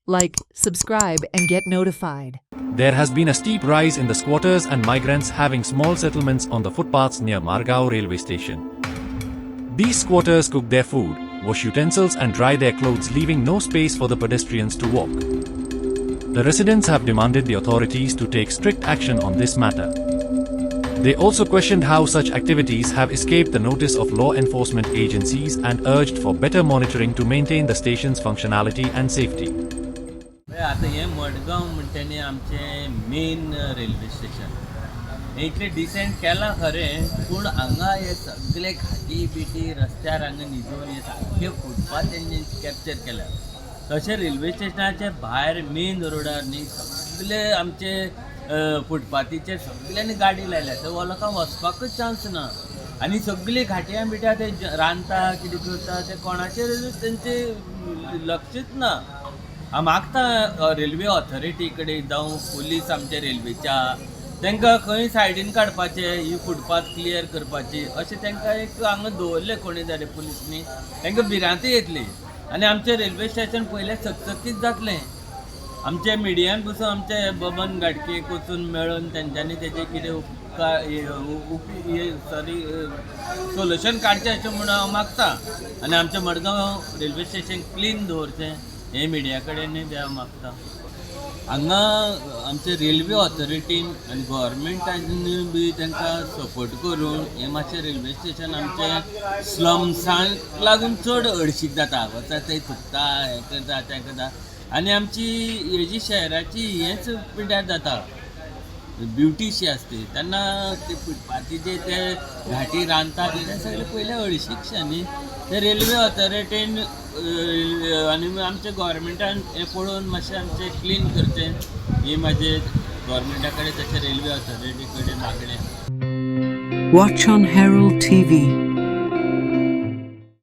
Like, subscribe, and get notified. There has been a steep rise in the squatters and migrants having small settlements on the footpaths near Margao railway station. These squatters cook their food, wash utensils and dry their clothes, leaving no space for the pedestrians to walk. The residents have demanded the authorities to take strict action on this matter. They also questioned how such activities have escaped the notice of law enforcement agencies and urged for better monitoring to maintain the station's functionality and safety. आता हे मडगांव म्हणटनी आमचे main railway station इतले decent केला खरें पूण हांगा हे सगळे घाटी बिटी रस्त्यार हांगा न्हिदून हे सारके फुटपाथ तेंच्यांनी कॅप्चर केल्या तशें रेल्वे स्टेशनाचे भायर मेन रोडार न्ही सगळे आमचे फुटपाथीचेर सगळ्यांनी गाडी लायल्या थंय लोकांक वचपाकच चान्स ना आनी सगळी घाटयां बिट्या ते रांदता कितें करता ते कोणाचेर तेंचे लक्षच ना हांव मागता रेल्वे ऑथॉरिटी कडेन जावं पुलीस आमच्या रेल्वेच्या तांकां खंय सायडीन काडपाचें ही फुटपाथ क्लियर करपाची अशें तांकां एक हांगा दवरलें कोणी जाल्यार पुलीसनी तांकां भिरांत येतली आनी आमचें रेल्वे स्टेशन पयलें चकचकीत जातलें आमच्या मिडियान पसून आमचे बबन गाडकेक वचून मेळून तेंच्यांनी तेजें कितें सोल्युशन काडचें अशें म्हणून हांव मागतां आनी आमचें मडगांव रेल्वे स्टेशन क्लीन दवरचें हे मिडिया कडेनूय बी हांव मागतां हांगा आमचे रेल्वे ऑथॉरिटीन आनी गव्हर्मेंटान बी तांकां सपोर्ट करून हें मातशें रेल्वे स्टेशन आमचें स्लम्सांक लागून चड हळशीक जाता वता थंय थुकता हें करता तें करता आनी आमची हेजी शहराची हेंच पिड्यार जाता ब्युटी शी आसता तेन्ना ते फुटपाथीचे ते घाटी रांदता तें सगळें पयलें हळशीकशें न्ही ते रेल्वे ऑथॉरिटीन आनी आमच्या गव्हर्मेंटान हें पळोवन मातशें आमचें क्लीन करचें ही म्हाजे गव्हर्मेंटा कडेन तशें रेल्वे ऑथॉरिटी कडेन मागणें Watch on Herald TV.